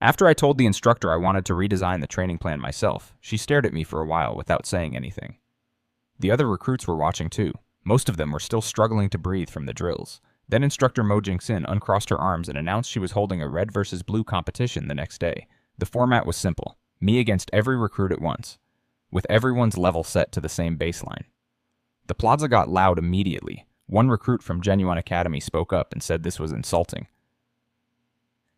After I told the instructor I wanted to redesign the training plan myself, she stared at me for a while without saying anything. The other recruits were watching too. Most of them were still struggling to breathe from the drills. Then Instructor Mo Jing-sin uncrossed her arms and announced she was holding a red versus blue competition the next day. The format was simple: me against every recruit at once, with everyone's level set to the same baseline. The plaza got loud immediately. One recruit from Genuine Academy spoke up and said this was insulting.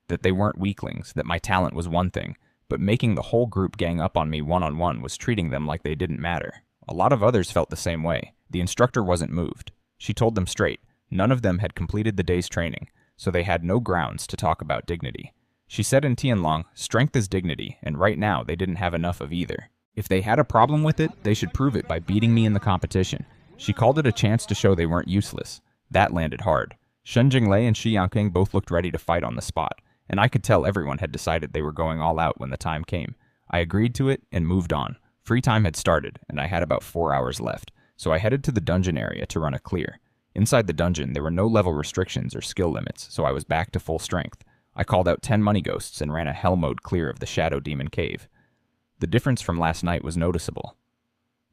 That they weren't weaklings, that my talent was one thing, but making the whole group gang up on me one-on-one was treating them like they didn't matter. A lot of others felt the same way. The instructor wasn't moved. She told them straight. None of them had completed the day's training, so they had no grounds to talk about dignity. She said in Tianlong, strength is dignity, and right now they didn't have enough of either. If they had a problem with it, they should prove it by beating me in the competition. She called it a chance to show they weren't useless. That landed hard. Shen Jinglei and Shi Yangqing both looked ready to fight on the spot, and I could tell everyone had decided they were going all out when the time came. I agreed to it and moved on. Free time had started, and I had about 4 hours left, so I headed to the dungeon area to run a clear. Inside the dungeon, there were no level restrictions or skill limits, so I was back to full strength. I called out 10 money ghosts and ran a hell mode clear of the Shadow Demon Cave. The difference from last night was noticeable.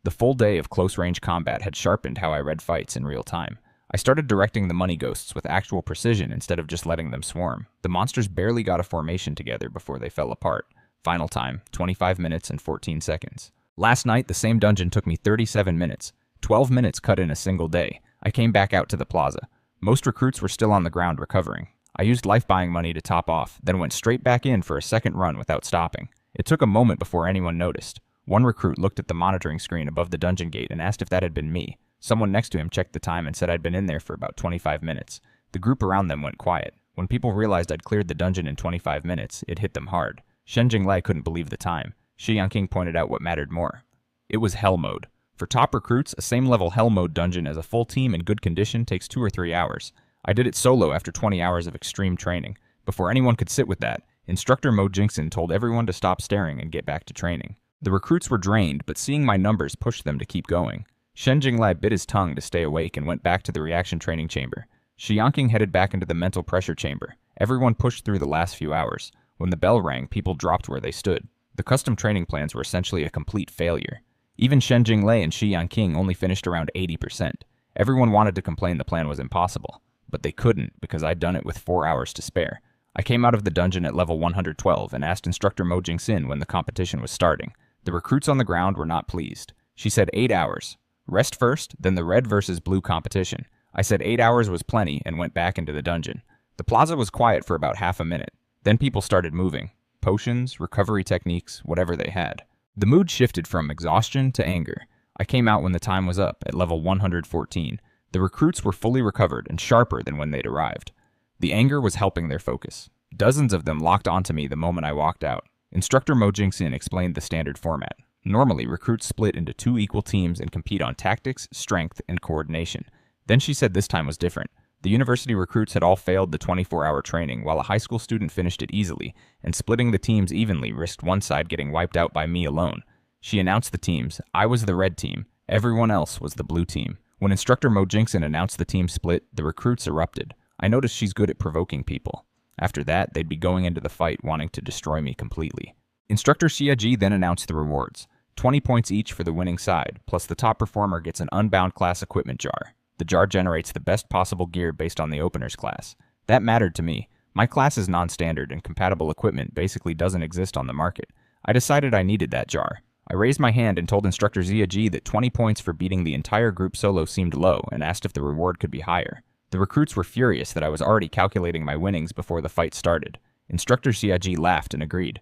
The full day of close-range combat had sharpened how I read fights in real time. I started directing the money ghosts with actual precision instead of just letting them swarm. The monsters barely got a formation together before they fell apart. Final time, 25 minutes and 14 seconds. Last night, the same dungeon took me 37 minutes. 12 minutes cut in a single day. I came back out to the plaza. Most recruits were still on the ground recovering. I used life-buying money to top off, then went straight back in for a second run without stopping. It took a moment before anyone noticed. One recruit looked at the monitoring screen above the dungeon gate and asked if that had been me. Someone next to him checked the time and said I'd been in there for about 25 minutes. The group around them went quiet. When people realized I'd cleared the dungeon in 25 minutes, it hit them hard. Shen Jinglei couldn't believe the time. Shi Yangqing pointed out what mattered more. It was hell mode. For top recruits, a same-level hell mode dungeon as a full team in good condition takes 2 or 3 hours. I did it solo after 20 hours of extreme training. Before anyone could sit with that, Instructor Mo Jing-sin told everyone to stop staring and get back to training. The recruits were drained, but seeing my numbers pushed them to keep going. Shen Jinglei bit his tongue to stay awake and went back to the reaction training chamber. Shi Yangqing headed back into the mental pressure chamber. Everyone pushed through the last few hours. When the bell rang, people dropped where they stood. The custom training plans were essentially a complete failure. Even Shen Jinglei and Shi Yangqing only finished around 80%. Everyone wanted to complain the plan was impossible, but they couldn't because I'd done it with 4 hours to spare. I came out of the dungeon at level 112 and asked Instructor Mo Jing-sin when the competition was starting. The recruits on the ground were not pleased. She said 8 hours. Rest first, then the red versus blue competition. I said 8 hours was plenty and went back into the dungeon. The plaza was quiet for about half a minute. Then people started moving. Potions, recovery techniques, whatever they had. The mood shifted from exhaustion to anger. I came out when the time was up, at level 114. The recruits were fully recovered and sharper than when they'd arrived. The anger was helping their focus. Dozens of them locked onto me the moment I walked out. Instructor Mo Jing-sin explained the standard format. Normally, recruits split into 2 equal teams and compete on tactics, strength, and coordination. Then she said this time was different. The university recruits had all failed the 24-hour training, while a high school student finished it easily, and splitting the teams evenly risked one side getting wiped out by me alone. She announced the teams. I was the red team. Everyone else was the blue team. When Instructor Mo Jing-sin announced the team split, the recruits erupted. I noticed she's good at provoking people. After that, they'd be going into the fight wanting to destroy me completely. Instructor Xiaji then announced the rewards. 20 points each for the winning side, plus the top performer gets an unbound class equipment jar. The jar generates the best possible gear based on the opener's class. That mattered to me. My class is non-standard and compatible equipment basically doesn't exist on the market. I decided I needed that jar. I raised my hand and told Instructor Xiaji that 20 points for beating the entire group solo seemed low and asked if the reward could be higher. The recruits were furious that I was already calculating my winnings before the fight started. Instructor Xiaji laughed and agreed.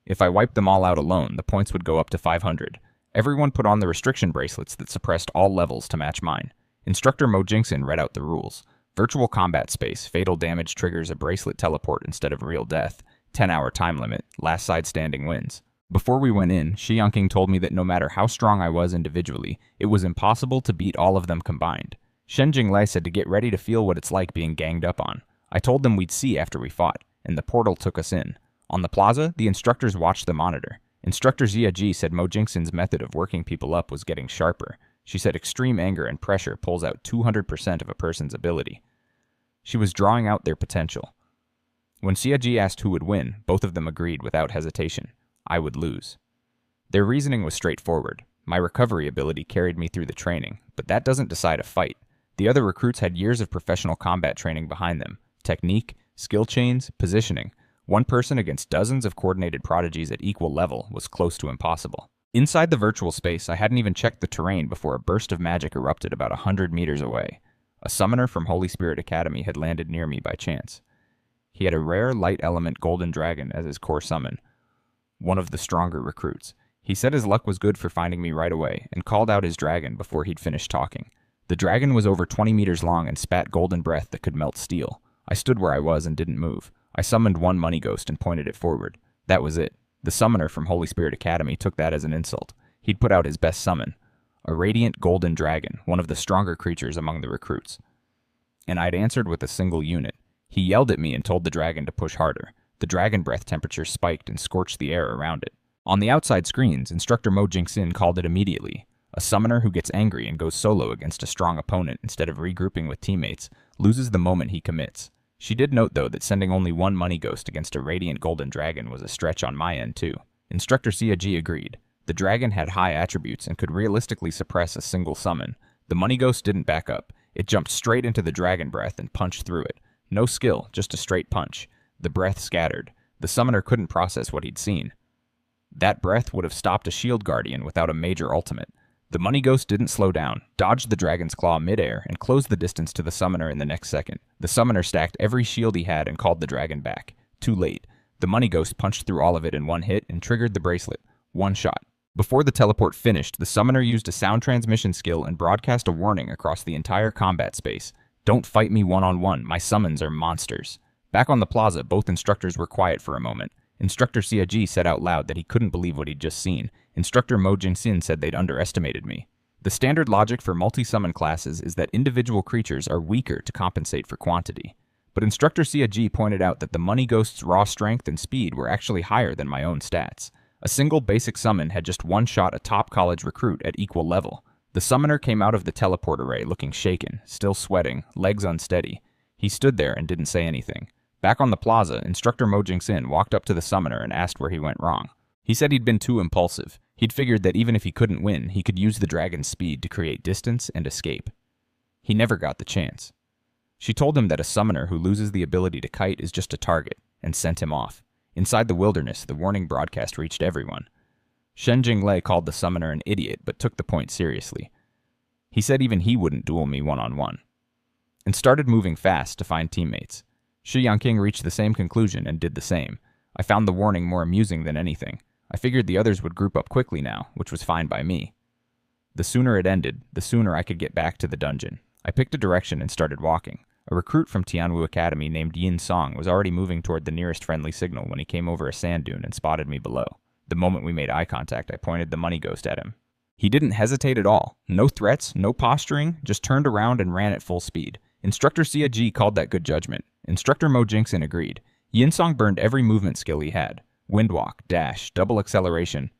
If I wiped them all out alone, the points would go up to 500. Everyone put on the restriction bracelets that suppressed all levels to match mine. Instructor Mo Jing-sin read out the rules. Virtual combat space, fatal damage triggers a bracelet teleport instead of real death. 10-hour time limit, last side standing wins. Before we went in, Shi Yangqing told me that no matter how strong I was individually, it was impossible to beat all of them combined. Shen Jinglei said to get ready to feel what it's like being ganged up on. I told them we'd see after we fought, and the portal took us in. On the plaza, the instructors watched the monitor. Instructor Xiaji said Mo Jing-sin's method of working people up was getting sharper. She said extreme anger and pressure pulls out 200% of a person's ability. She was drawing out their potential. When Siaji asked who would win, both of them agreed without hesitation. I would lose. Their reasoning was straightforward. My recovery ability carried me through the training, but that doesn't decide a fight. The other recruits had years of professional combat training behind them. Technique, skill chains, positioning. One person against dozens of coordinated prodigies at equal level was close to impossible. Inside the virtual space, I hadn't even checked the terrain before a burst of magic erupted about 100 meters away. A summoner from Holy Spirit Academy had landed near me by chance. He had a rare light element golden dragon as his core summon, one of the stronger recruits. He said his luck was good for finding me right away, and called out his dragon before he'd finished talking. The dragon was over 20 meters long and spat golden breath that could melt steel. I stood where I was and didn't move. I summoned one money ghost and pointed it forward. That was it. The summoner from Holy Spirit Academy took that as an insult. He'd put out his best summon, a radiant golden dragon, one of the stronger creatures among the recruits. And I'd answered with a single unit. He yelled at me and told the dragon to push harder. The dragon breath temperature spiked and scorched the air around it. On the outside screens, Instructor Mo Jingxin called it immediately. A summoner who gets angry and goes solo against a strong opponent instead of regrouping with teammates loses the moment he commits. She did note, though, that sending only one money ghost against a radiant golden dragon was a stretch on my end, too. Instructor Siaji agreed. The dragon had high attributes and could realistically suppress a single summon. The money ghost didn't back up. It jumped straight into the dragon breath and punched through it. No skill, just a straight punch. The breath scattered. The summoner couldn't process what he'd seen. That breath would have stopped a shield guardian without a major ultimate. The money ghost didn't slow down, dodged the dragon's claw midair, and closed the distance to the summoner in the next second. The summoner stacked every shield he had and called the dragon back. Too late. The money ghost punched through all of it in one hit and triggered the bracelet. One shot. Before the teleport finished, the summoner used a sound transmission skill and broadcast a warning across the entire combat space. Don't fight me one-on-one, my summons are monsters. Back on the plaza, both instructors were quiet for a moment. Instructor Siaji said out loud that he couldn't believe what he'd just seen. Instructor Mo Jingxin said they'd underestimated me. The standard logic for multi-summon classes is that individual creatures are weaker to compensate for quantity. But Instructor Siaji pointed out that the money ghost's raw strength and speed were actually higher than my own stats. A single basic summon had just one-shot a top college recruit at equal level. The summoner came out of the teleport array looking shaken, still sweating, legs unsteady. He stood there and didn't say anything. Back on the plaza, Instructor Mo Jingxin walked up to the summoner and asked where he went wrong. He said he'd been too impulsive. He'd figured that even if he couldn't win, he could use the dragon's speed to create distance and escape. He never got the chance. She told him that a summoner who loses the ability to kite is just a target, and sent him off. Inside the wilderness, the warning broadcast reached everyone. Shen Jinglei called the summoner an idiot, but took the point seriously. He said even he wouldn't duel me one-on-one, and started moving fast to find teammates. Shi Yangqing reached the same conclusion and did the same. I found the warning more amusing than anything. I figured the others would group up quickly now, which was fine by me. The sooner it ended, the sooner I could get back to the dungeon. I picked a direction and started walking. A recruit from Tianwu Academy named Yin Song was already moving toward the nearest friendly signal when he came over a sand dune and spotted me below. The moment we made eye contact, I pointed the money ghost at him. He didn't hesitate at all. No threats, no posturing, just turned around and ran at full speed. Instructor Siaji called that good judgment. Instructor Mo Jingxin agreed. Yin Song burned every movement skill he had. Windwalk, dash, double acceleration,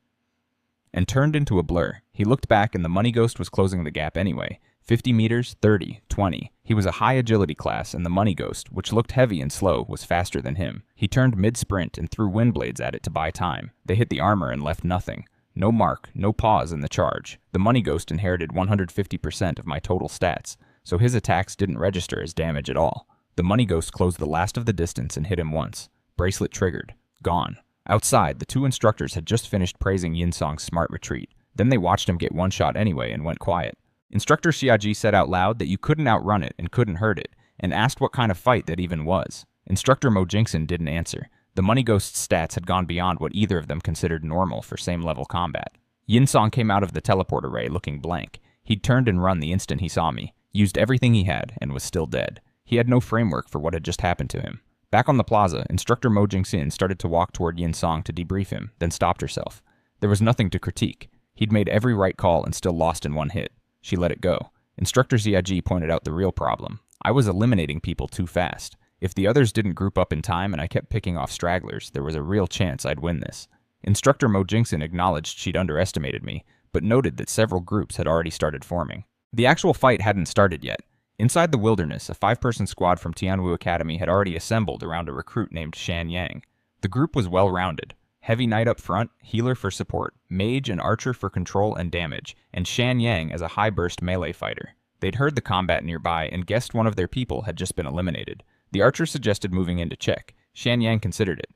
and turned into a blur. He looked back and the money ghost was closing the gap anyway. 50 meters, 30, 20. He was a high agility class, and the money ghost, which looked heavy and slow, was faster than him. He turned mid-sprint and threw wind blades at it to buy time. They hit the armor and left nothing. No mark, no pause in the charge. The money ghost inherited 150% of my total stats, so his attacks didn't register as damage at all. The money ghost closed the last of the distance and hit him once. Bracelet triggered. Gone. Outside, the two instructors had just finished praising Yin Song's smart retreat. Then they watched him get one shot anyway and went quiet. Instructor Siaji said out loud that you couldn't outrun it and couldn't hurt it, and asked what kind of fight that even was. Instructor Mo Jingxin didn't answer. The money ghost's stats had gone beyond what either of them considered normal for same-level combat. Yin Song came out of the teleport array looking blank. He'd turned and run the instant he saw me, used everything he had, and was still dead. He had no framework for what had just happened to him. Back on the plaza, Instructor Mo Jingxin started to walk toward Yin Song to debrief him, then stopped herself. There was nothing to critique. He'd made every right call and still lost in one hit. She let it go. Instructor Siaji pointed out the real problem. I was eliminating people too fast. If the others didn't group up in time and I kept picking off stragglers, there was a real chance I'd win this. Instructor Mo Jingxin acknowledged she'd underestimated me, but noted that several groups had already started forming. The actual fight hadn't started yet. Inside the wilderness, a 5-person squad from Tianwu Academy had already assembled around a recruit named Shan Yang. The group was well-rounded. Heavy Knight up front, healer for support, mage and archer for control and damage, and Shan Yang as a high-burst melee fighter. They'd heard the combat nearby and guessed one of their people had just been eliminated. The archer suggested moving in to check. Shan Yang considered it.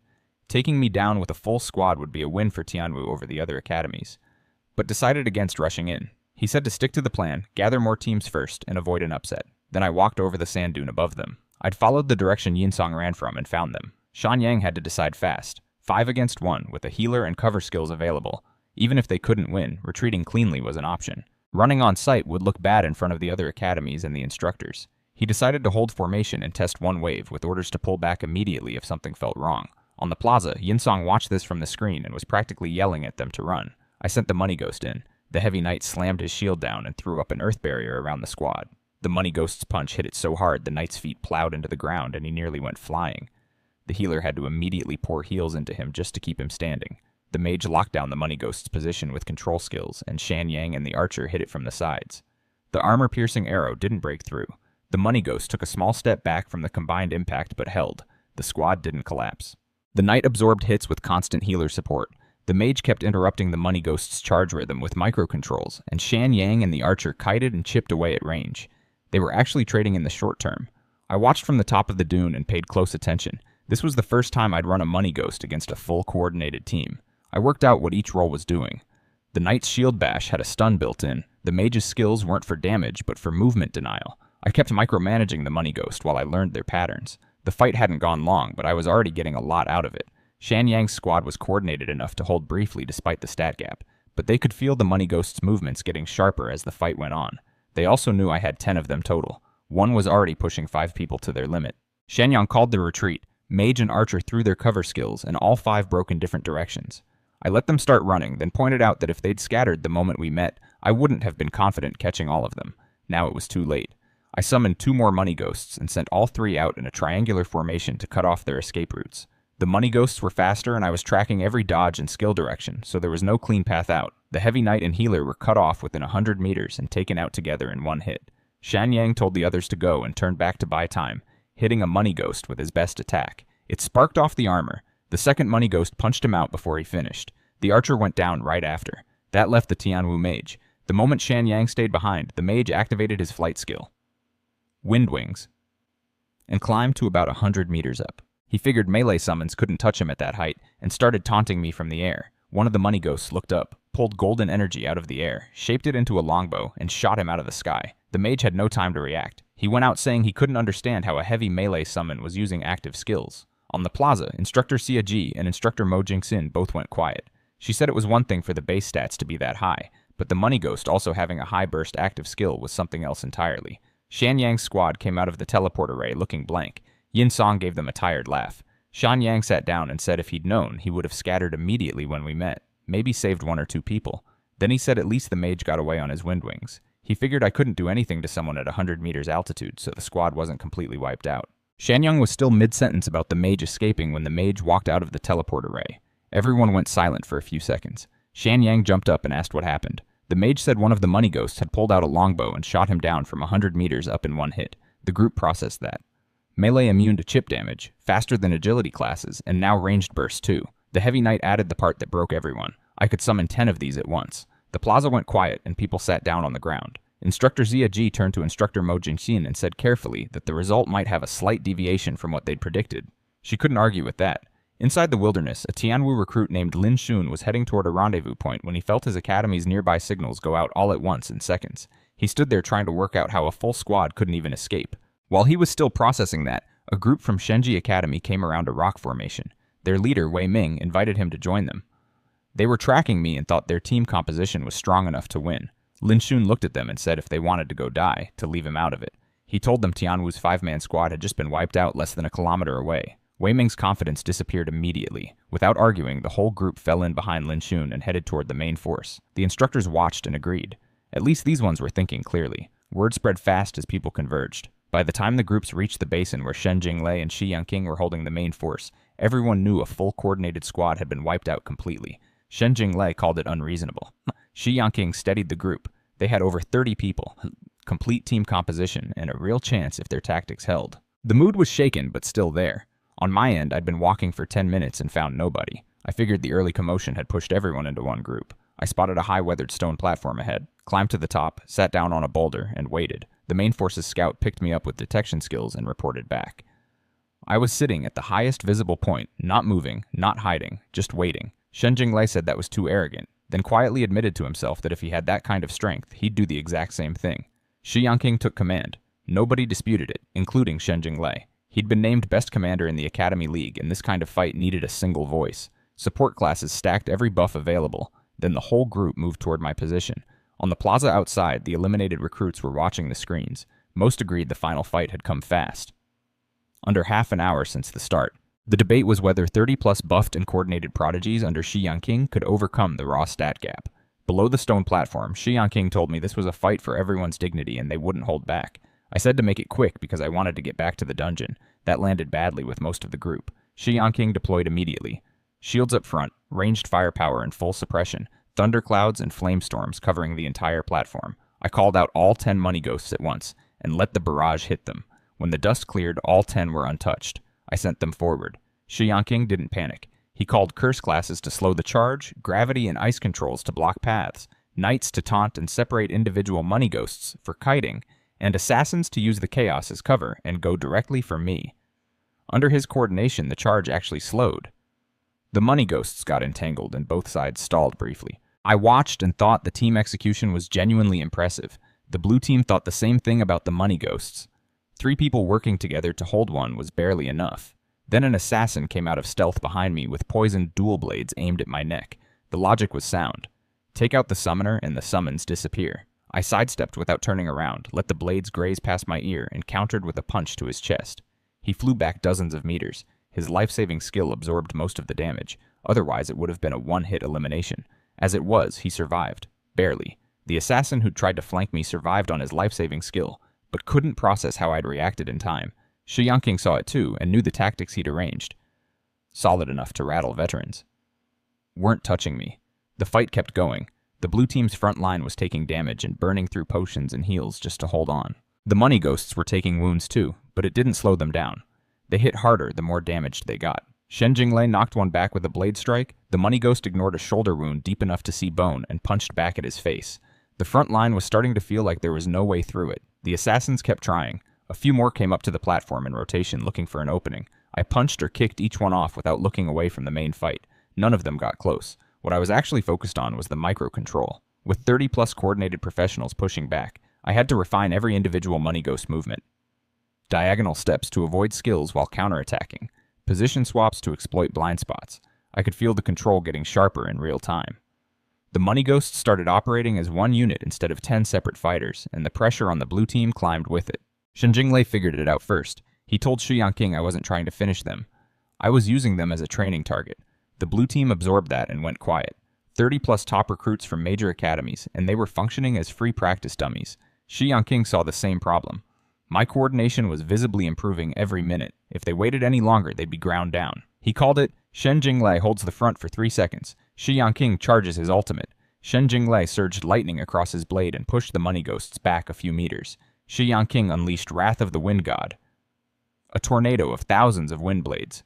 Taking me down with a full squad would be a win for Tianwu over the other academies, but decided against rushing in. He said to stick to the plan, gather more teams first, and avoid an upset. Then I walked over the sand dune above them. I'd followed the direction Yinsong ran from and found them. Shan Yang had to decide fast. 5 against 1, with a healer and cover skills available. Even if they couldn't win, retreating cleanly was an option. Running on sight would look bad in front of the other academies and the instructors. He decided to hold formation and test one wave, with orders to pull back immediately if something felt wrong. On the plaza, Yinsong watched this from the screen and was practically yelling at them to run. I sent the Money Ghost in. The Heavy Knight slammed his shield down and threw up an earth barrier around the squad. The Money Ghost's punch hit it so hard the Knight's feet plowed into the ground and he nearly went flying. The healer had to immediately pour heals into him just to keep him standing. The mage locked down the Money Ghost's position with control skills, and Shan Yang and the archer hit it from the sides. The armor-piercing arrow didn't break through. The Money Ghost took a small step back from the combined impact but held. The squad didn't collapse. The Knight absorbed hits with constant healer support. The mage kept interrupting the Money Ghost's charge rhythm with microcontrols, and Shan Yang and the archer kited and chipped away at range. They were actually trading in the short term. I watched from the top of the dune and paid close attention. This was the first time I'd run a Money Ghost against a full coordinated team. I worked out what each role was doing. The Knight's shield bash had a stun built in. The mage's skills weren't for damage, but for movement denial. I kept micromanaging the Money Ghost while I learned their patterns. The fight hadn't gone long, but I was already getting a lot out of it. Shan Yang's squad was coordinated enough to hold briefly despite the stat gap, but they could feel the Money Ghost's movements getting sharper as the fight went on. They also knew I had 10 of them total. One was already pushing 5 people to their limit. Shan Yang called the retreat. Mage and archer threw their cover skills, and all 5 broke in different directions. I let them start running, then pointed out that if they'd scattered the moment we met, I wouldn't have been confident catching all of them. Now it was too late. I summoned 2 more Money Ghosts and sent all 3 out in a triangular formation to cut off their escape routes. The Money Ghosts were faster, and I was tracking every dodge and skill direction, so there was no clean path out. The Heavy Knight and Healer were cut off within 100 meters and taken out together in one hit. Shan Yang told the others to go and turned back to buy time, hitting a Money Ghost with his best attack. It sparked off the armor. The second Money Ghost punched him out before he finished. The archer went down right after. That left the Tianwu mage. The moment Shan Yang stayed behind, the mage activated his flight skill, Wind Wings, and climbed to about 100 meters up. He figured melee summons couldn't touch him at that height, and started taunting me from the air. One of the Money Ghosts looked up, pulled golden energy out of the air, shaped it into a longbow, and shot him out of the sky. The mage had no time to react. He went out saying he couldn't understand how a heavy melee summon was using active skills. On the plaza, Instructor Xia Ji and Instructor Mo Jingxin both went quiet. She said it was one thing for the base stats to be that high, but the Money Ghost also having a high burst active skill was something else entirely. Shan Yang's squad came out of the teleport array looking blank. Yinsong gave them a tired laugh. Shan Yang sat down and said if he'd known, he would have scattered immediately when we met, maybe saved 1 or 2 people. Then he said at least the mage got away on his wind wings. He figured I couldn't do anything to someone at 100 meters altitude, so the squad wasn't completely wiped out. Shan Yang was still mid-sentence about the mage escaping when the mage walked out of the teleport array. Everyone went silent for a few seconds. Shan Yang jumped up and asked what happened. The mage said one of the Money Ghosts had pulled out a longbow and shot him down from 100 meters up in one hit. The group processed that. Melee immune to chip damage, faster than agility classes, and now ranged burst too. The Heavy Knight added the part that broke everyone. I could summon 10 of these at once. The plaza went quiet and people sat down on the ground. Instructor Xia Ji turned to Instructor Mo Jingxin and said carefully that the result might have a slight deviation from what they'd predicted. She couldn't argue with that. Inside the wilderness, a Tianwu recruit named Lin Shun was heading toward a rendezvous point when he felt his academy's nearby signals go out all at once in seconds. He stood there trying to work out how a full squad couldn't even escape. While he was still processing that, a group from Shenji Academy came around a rock formation. Their leader, Wei Ming, invited him to join them. They were tracking me and thought their team composition was strong enough to win. Lin Shun looked at them and said if they wanted to go die, to leave him out of it. He told them Tianwu's 5-man squad had just been wiped out less than a kilometer away. Wei Ming's confidence disappeared immediately. Without arguing, the whole group fell in behind Lin Shun and headed toward the main force. The instructors watched and agreed. At least these ones were thinking clearly. Word spread fast as people converged. By the time the groups reached the basin where Shen Jinglei and Shi Yangqing were holding the main force, everyone knew a full coordinated squad had been wiped out completely. Shen Jinglei called it unreasonable. Shi Yangqing steadied the group. They had over 30 people. complete team composition, and a real chance if their tactics held. The mood was shaken, but still there. On my end, I'd been walking for 10 minutes and found nobody. I figured the early commotion had pushed everyone into one group. I spotted a high-weathered stone platform ahead, climbed to the top, sat down on a boulder, and waited. The main force's scout picked me up with detection skills and reported back. I was sitting at the highest visible point, not moving, not hiding, just waiting. Shen Jinglei said that was too arrogant, then quietly admitted to himself that if he had that kind of strength, he'd do the exact same thing. Shi Yanqing took command. Nobody disputed it, including Shen Jinglei. He'd been named best commander in the Academy League, and this kind of fight needed a single voice. Support classes stacked every buff available. Then the whole group moved toward my position. On the plaza outside, the eliminated recruits were watching the screens. Most agreed the final fight had come fast. Under half an hour since the start, the debate was whether 30-plus buffed and coordinated prodigies under Shi Yanqing could overcome the raw stat gap. Below the stone platform, Shi Yanqing told me this was a fight for everyone's dignity and they wouldn't hold back. I said to make it quick because I wanted to get back to the dungeon. That landed badly with most of the group. Shi Yanqing deployed immediately. Shields up front, ranged firepower and full suppression, thunderclouds and flamestorms covering the entire platform. I called out all 10 money ghosts at once and let the barrage hit them. When the dust cleared, all 10 were untouched. I sent them forward. Shi Yanqing didn't panic. He called curse classes to slow the charge, gravity and ice controls to block paths, knights to taunt and separate individual money ghosts for kiting, and assassins to use the chaos as cover and go directly for me. Under his coordination, the charge actually slowed. The money ghosts got entangled and both sides stalled briefly. I watched and thought the team execution was genuinely impressive. The blue team thought the same thing about the money ghosts. 3 people working together to hold one was barely enough. Then an assassin came out of stealth behind me with poisoned dual blades aimed at my neck. The logic was sound. Take out the summoner and the summons disappear. I sidestepped without turning around, let the blades graze past my ear, and countered with a punch to his chest. He flew back dozens of meters. His life-saving skill absorbed most of the damage. Otherwise, it would have been a one-hit elimination. As it was, he survived. Barely. The assassin who'd tried to flank me survived on his life-saving skill, but couldn't process how I'd reacted in time. Shi Yanqing saw it too, and knew the tactics he'd arranged. Solid enough to rattle veterans. Weren't touching me. The fight kept going. The blue team's front line was taking damage and burning through potions and heals just to hold on. The money ghosts were taking wounds too, but it didn't slow them down. They hit harder the more damaged they got. Shen Jinglei knocked one back with a blade strike. The money ghost ignored a shoulder wound deep enough to see bone and punched back at his face. The front line was starting to feel like there was no way through it. The assassins kept trying. A few more came up to the platform in rotation looking for an opening. I punched or kicked each one off without looking away from the main fight. None of them got close. What I was actually focused on was the micro-control. With 30-plus coordinated professionals pushing back, I had to refine every individual money ghost movement. Diagonal steps to avoid skills while counterattacking. Position swaps to exploit blind spots. I could feel the control getting sharper in real time. The money ghosts started operating as one unit instead of 10 separate fighters, and the pressure on the blue team climbed with it. Shen Jinglei figured it out first. He told Shi Yanqing I wasn't trying to finish them. I was using them as a training target. The blue team absorbed that and went quiet. 30-plus top recruits from major academies, and they were functioning as free practice dummies. Shi Yanqing saw the same problem. My coordination was visibly improving every minute. If they waited any longer, they'd be ground down. He called it, Shen Jinglei holds the front for 3 seconds. Shi Yanqing charges his ultimate. Shen Jinglei surged lightning across his blade and pushed the money ghosts back a few meters. Shi Yanqing unleashed Wrath of the Wind God, a tornado of thousands of wind blades,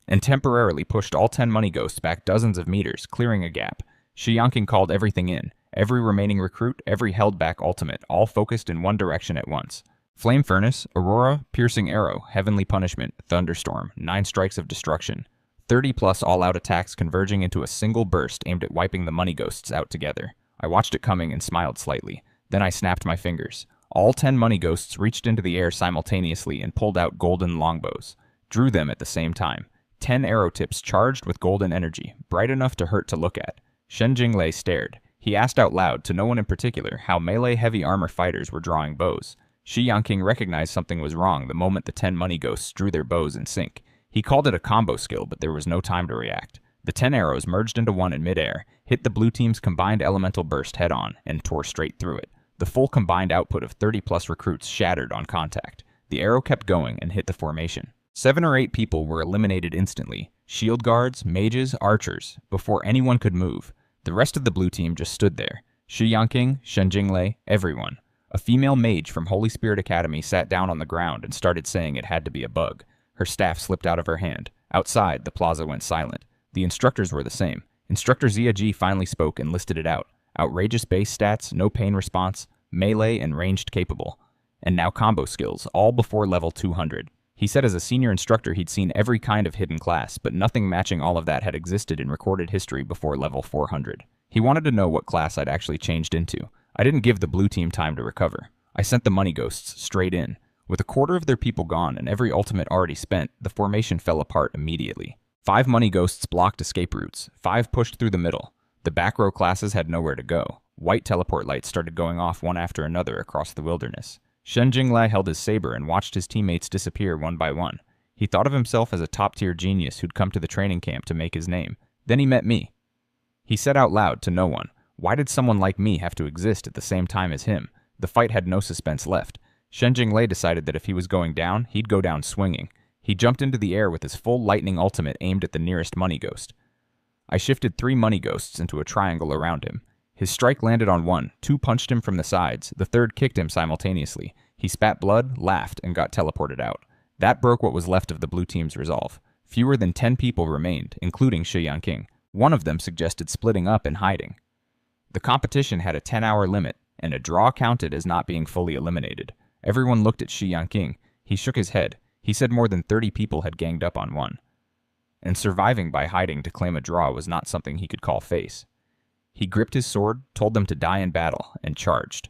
and temporarily pushed all 10 money ghosts back dozens of meters, clearing a gap. Shi Yanqing called everything in. Every remaining recruit, every held back ultimate, all focused in one direction at once. Flame Furnace, Aurora, Piercing Arrow, Heavenly Punishment, Thunderstorm, 9 strikes of destruction. 30-plus all-out attacks converging into a single burst aimed at wiping the money ghosts out together. I watched it coming and smiled slightly. Then I snapped my fingers. All 10 money ghosts reached into the air simultaneously and pulled out golden longbows. Drew them at the same time. 10 arrow tips charged with golden energy, bright enough to hurt to look at. Shen Jinglei stared. He asked out loud, to no one in particular, how melee heavy armor fighters were drawing bows. Shi Yanqing recognized something was wrong the moment the 10 money ghosts drew their bows in sync. He called it a combo skill, but there was no time to react. The 10 arrows merged into one in midair, hit the blue team's combined elemental burst head-on, and tore straight through it. The full combined output of 30-plus recruits shattered on contact. The arrow kept going and hit the formation. 7 or 8 people were eliminated instantly. Shield guards, mages, archers, before anyone could move. The rest of the blue team just stood there. Shi Yanqing, Shen Jinglei, everyone. A female mage from Holy Spirit Academy sat down on the ground and started saying it had to be a bug. Her staff slipped out of her hand. Outside, the plaza went silent. The instructors were the same. Instructor Zia G finally spoke and listed it out. Outrageous base stats, no pain response, melee and ranged capable. And now combo skills, all before level 200. He said as a senior instructor he'd seen every kind of hidden class, but nothing matching all of that had existed in recorded history before level 400. He wanted to know what class I'd actually changed into. I didn't give the blue team time to recover. I sent the money ghosts straight in. With a quarter of their people gone and every ultimate already spent, the formation fell apart immediately. 5 money ghosts blocked escape routes. 5 pushed through the middle. The back row classes had nowhere to go. White teleport lights started going off one after another across the wilderness. Shen Jinglai held his saber and watched his teammates disappear one by one. He thought of himself as a top-tier genius who'd come to the training camp to make his name. Then he met me. He said out loud to no one, "Why did someone like me have to exist at the same time as him?" The fight had no suspense left. Shen Jinglai decided that if he was going down, he'd go down swinging. He jumped into the air with his full lightning ultimate aimed at the nearest money ghost. I shifted 3 money ghosts into a triangle around him. His strike landed on one, 2 punched him from the sides, the third kicked him simultaneously. He spat blood, laughed, and got teleported out. That broke what was left of the blue team's resolve. Fewer than 10 people remained, including Shi Yanqing. One of them suggested splitting up and hiding. The competition had a 10-hour limit, and a draw counted as not being fully eliminated. Everyone looked at Shi Yanqing. He shook his head. He said more than 30 people had ganged up on one. And surviving by hiding to claim a draw was not something he could call face. He gripped his sword, told them to die in battle, and charged.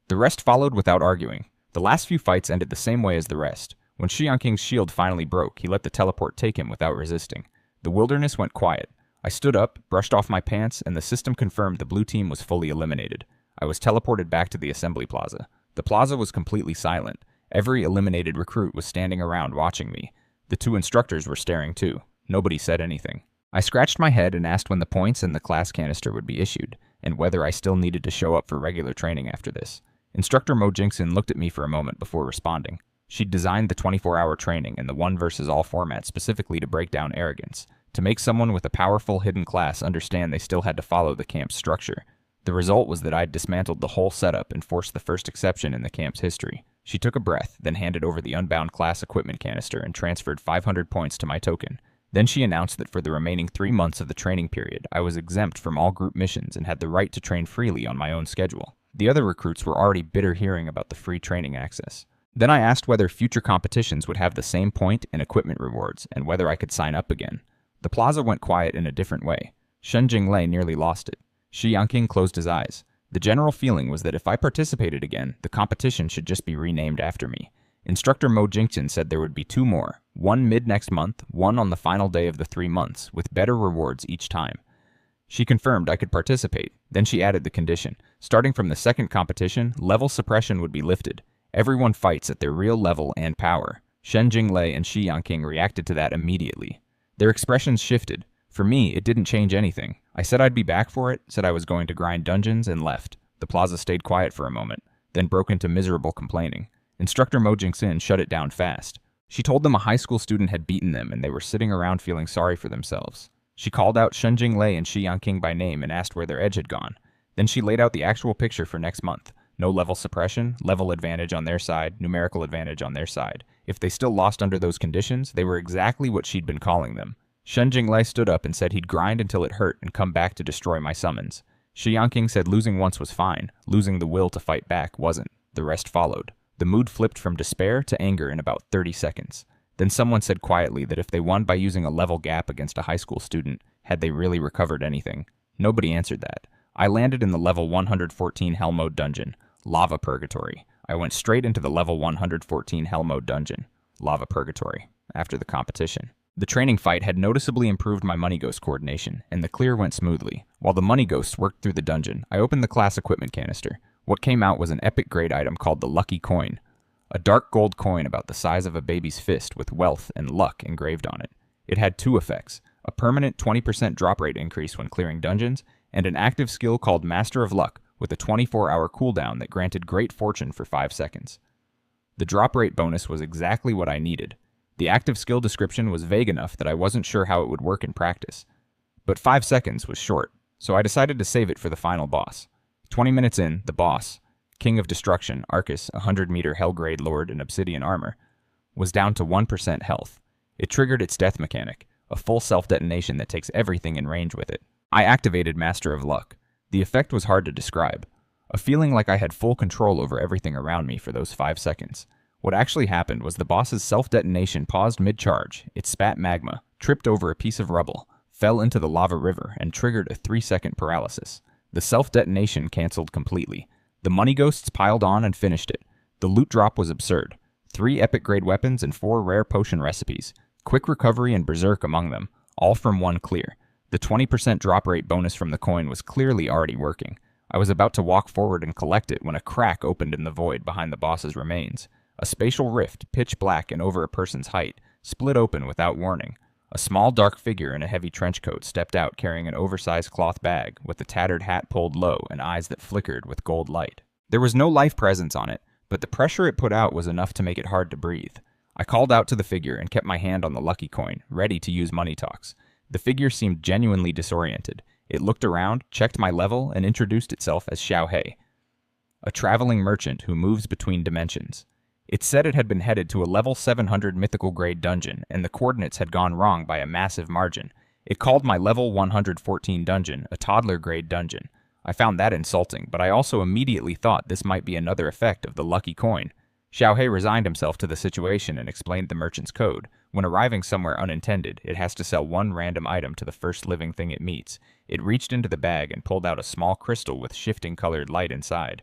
The rest followed without arguing. The last few fights ended the same way as the rest. When Shi Yanqing's shield finally broke, he let the teleport take him without resisting. The wilderness went quiet. I stood up, brushed off my pants, and the system confirmed the blue team was fully eliminated. I was teleported back to the assembly plaza. The plaza was completely silent. Every eliminated recruit was standing around watching me. The 2 instructors were staring too. Nobody said anything. I scratched my head and asked when the points and the class canister would be issued, and whether I still needed to show up for regular training after this. Instructor Mo Jingson looked at me for a moment before responding. She'd designed the 24-hour training and the 1 versus all format specifically to break down arrogance, to make someone with a powerful hidden class understand they still had to follow the camp's structure. The result was that I'd dismantled the whole setup and forced the first exception in the camp's history. She took a breath, then handed over the unbound class equipment canister and transferred 500 points to my token. Then she announced that for the remaining 3 months of the training period, I was exempt from all group missions and had the right to train freely on my own schedule. The other recruits were already bitter hearing about the free training access. Then I asked whether future competitions would have the same point and equipment rewards, and whether I could sign up again. The plaza went quiet in a different way. Shen Jinglai nearly lost it. Shi Yanqing closed his eyes. The general feeling was that if I participated again, the competition should just be renamed after me. Instructor Mo Jingson said there would be 2 more, 1 mid-next month, 1 on the final day of the 3 months, with better rewards each time. She confirmed I could participate. Then she added the condition. Starting from the second competition, level suppression would be lifted. Everyone fights at their real level and power. Shen Jinglai and Shi Yanqing reacted to that immediately. Their expressions shifted. For me, it didn't change anything. I said I'd be back for it, said I was going to grind dungeons, and left. The plaza stayed quiet for a moment, then broke into miserable complaining. Instructor Mo Jingson shut it down fast. She told them a high school student had beaten them and they were sitting around feeling sorry for themselves. She called out Shen Jinglai and Shi Yanqing by name and asked where their edge had gone. Then she laid out the actual picture for next month. No level suppression, level advantage on their side, numerical advantage on their side. If they still lost under those conditions, they were exactly what she'd been calling them. Shen Jinglai stood up and said he'd grind until it hurt and come back to destroy my summons. Shi Yanqing said losing once was fine, losing the will to fight back wasn't. The rest followed. The mood flipped from despair to anger in about 30 seconds. Then someone said quietly that if they won by using a level gap against a high school student, had they really recovered anything? Nobody answered that. I landed in the level 114 Hell Mode dungeon, Lava Purgatory. I went straight into the level 114 Hell Mode dungeon, Lava Purgatory, after the competition. The training fight had noticeably improved my Money Ghost coordination, and the clear went smoothly. While the Money Ghosts worked through the dungeon, I opened the class equipment canister. What came out was an epic grade item called the Lucky Coin, a dark gold coin about the size of a baby's fist with wealth and luck engraved on it. It had 2 effects, a permanent 20% drop rate increase when clearing dungeons, and an active skill called Master of Luck with a 24-hour cooldown that granted great fortune for 5 seconds. The drop rate bonus was exactly what I needed. The active skill description was vague enough that I wasn't sure how it would work in practice. But 5 seconds was short, so I decided to save it for the final boss. 20 minutes in, the boss, King of Destruction, Arcus, a 100-meter Hellgrade Lord in obsidian armor, was down to 1% health. It triggered its death mechanic, a full self-detonation that takes everything in range with it. I activated Master of Luck. The effect was hard to describe. A feeling like I had full control over everything around me for those 5 seconds. What actually happened was the boss's self-detonation paused mid-charge, it spat magma, tripped over a piece of rubble, fell into the lava river, and triggered a 3-second paralysis. The self-detonation canceled completely. The money ghosts piled on and finished it. The loot drop was absurd. 3 epic-grade weapons and 4 rare potion recipes. Quick recovery and berserk among them, all from 1 clear. The 20% drop rate bonus from the coin was clearly already working. I was about to walk forward and collect it when a crack opened in the void behind the boss's remains. A spatial rift, pitch black and over a person's height, split open without warning. A small dark figure in a heavy trench coat stepped out carrying an oversized cloth bag with the tattered hat pulled low and eyes that flickered with gold light. There was no life presence on it, but the pressure it put out was enough to make it hard to breathe. I called out to the figure and kept my hand on the lucky coin, ready to use money talks. The figure seemed genuinely disoriented. It looked around, checked my level, and introduced itself as Xiaohei, a traveling merchant who moves between dimensions. It said it had been headed to a level 700 mythical grade dungeon, and the coordinates had gone wrong by a massive margin. It called my level 114 dungeon a toddler grade dungeon. I found that insulting, but I also immediately thought this might be another effect of the lucky coin. Xiaohei resigned himself to the situation and explained the merchant's code. When arriving somewhere unintended, it has to sell 1 random item to the first living thing it meets. It reached into the bag and pulled out a small crystal with shifting colored light inside.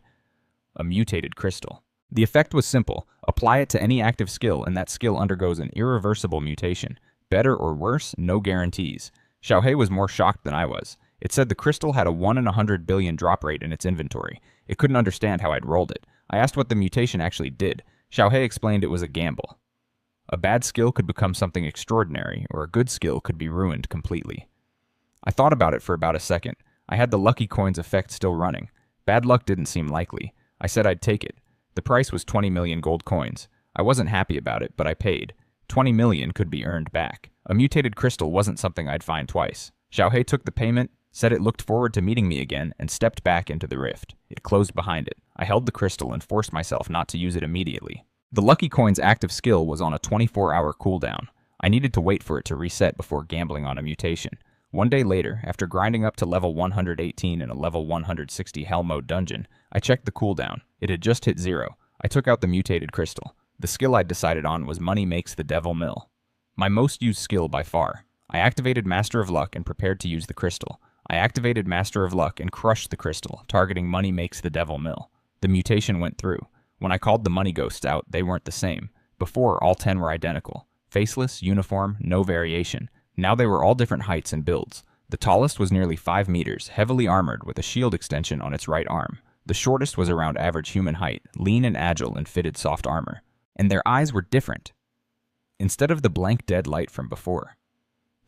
A mutated crystal. The effect was simple. Apply it to any active skill and that skill undergoes an irreversible mutation. Better or worse, no guarantees. Xiaohei was more shocked than I was. It said the crystal had a 1 in 100 billion drop rate in its inventory. It couldn't understand how I'd rolled it. I asked what the mutation actually did. Xiaohei explained it was a gamble. A bad skill could become something extraordinary, or a good skill could be ruined completely. I thought about it for about a second. I had the lucky coin's effect still running. Bad luck didn't seem likely. I said I'd take it. The price was 20 million gold coins. I wasn't happy about it, but I paid. 20 million could be earned back. A mutated crystal wasn't something I'd find twice. Xiaohei took the payment, said it looked forward to meeting me again, and stepped back into the rift. It closed behind it. I held the crystal and forced myself not to use it immediately. The lucky coin's active skill was on a 24-hour cooldown. I needed to wait for it to reset before gambling on a mutation. 1 day later, after grinding up to level 118 in a level 160 Hell Mode dungeon, I checked the cooldown. It had just hit 0. I took out the mutated crystal. The skill I'd decided on was Money Makes the Devil Mill. My most used skill by far. I activated Master of Luck and prepared to use the crystal. I activated Master of Luck and crushed the crystal, targeting Money Makes the Devil Mill. The mutation went through. When I called the money ghosts out, they weren't the same. Before, all 10 were identical. Faceless, uniform, no variation. Now they were all different heights and builds. The tallest was nearly 5 meters, heavily armored with a shield extension on its right arm. The shortest was around average human height, lean and agile in fitted soft armor. And their eyes were different. Instead of the blank dead light from before,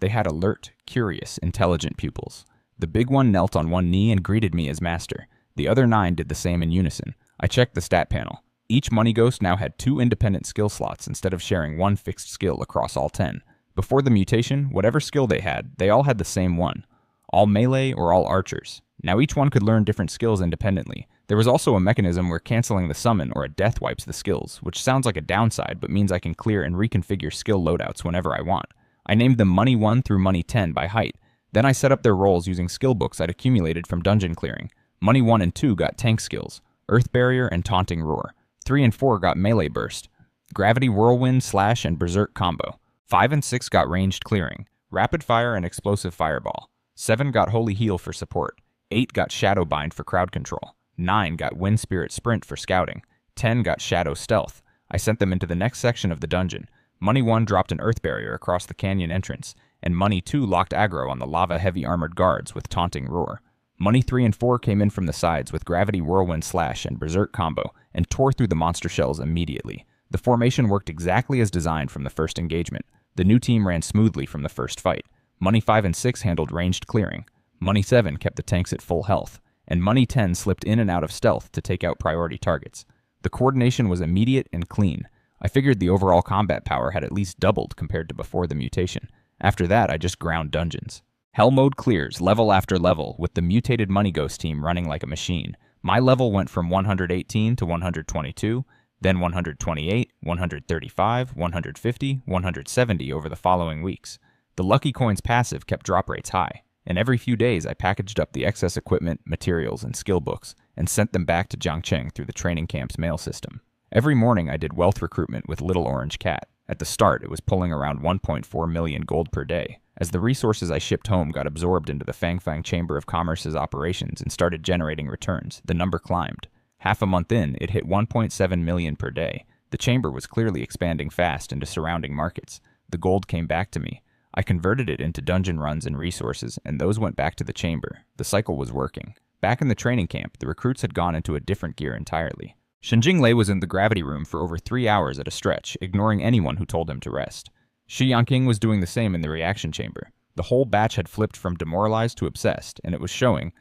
they had alert, curious, intelligent pupils. The big one knelt on one knee and greeted me as master. The other 9 did the same in unison. I checked the stat panel. Each money ghost now had 2 independent skill slots instead of sharing 1 fixed skill across all 10. Before the mutation, whatever skill they all had the same one. All melee or all archers. Now each one could learn different skills independently. There was also a mechanism where canceling the summon or a death wipes the skills, which sounds like a downside but means I can clear and reconfigure skill loadouts whenever I want. I named them Money 1 through Money 10 by height. Then I set up their roles using skill books I'd accumulated from dungeon clearing. Money 1 and 2 got tank skills, Earth Barrier and Taunting Roar. 3 and 4 got Melee Burst, Gravity Whirlwind, Slash, and Berserk Combo. 5 and 6 got Ranged Clearing, Rapid Fire and Explosive Fireball. 7 got Holy Heal for support. 8 got Shadow Bind for crowd control. 9 got Wind Spirit Sprint for scouting. 10 got Shadow Stealth. I sent them into the next section of the dungeon. Money 1 dropped an Earth Barrier across the canyon entrance, and Money 2 locked aggro on the lava-heavy armored guards with Taunting Roar. Money 3 and 4 came in from the sides with Gravity Whirlwind Slash and Berserk Combo, and tore through the monster shells immediately. The formation worked exactly as designed from the first engagement. The new team ran smoothly from the first fight. Money 5 and 6 handled ranged clearing. Money 7 kept the tanks at full health, and Money 10 slipped in and out of stealth to take out priority targets. The coordination was immediate and clean. I figured the overall combat power had at least doubled compared to before the mutation. After that, I just ground dungeons. Hell Mode clears level after level, with the mutated Money Ghost team running like a machine. My level went from 118 to 122, then 128, 135, 150, 170 over the following weeks. The Lucky Coins passive kept drop rates high, and every few days I packaged up the excess equipment, materials, and skill books, and sent them back to Jiangcheng through the training camp's mail system. Every morning I did wealth recruitment with Little Orange Cat. At the start, it was pulling around 1.4 million gold per day. As the resources I shipped home got absorbed into the Fangfang Chamber of Commerce's operations and started generating returns, the number climbed. Half a month in, it hit 1.7 million per day. The chamber was clearly expanding fast into surrounding markets. The gold came back to me. I converted it into dungeon runs and resources, and those went back to the chamber. The cycle was working. Back in the training camp, the recruits had gone into a different gear entirely. Shenjing Lei was in the gravity room for over 3 hours at a stretch, ignoring anyone who told him to rest. Shi Yanqing was doing the same in the reaction chamber. The whole batch had flipped from demoralized to obsessed, and it was showing.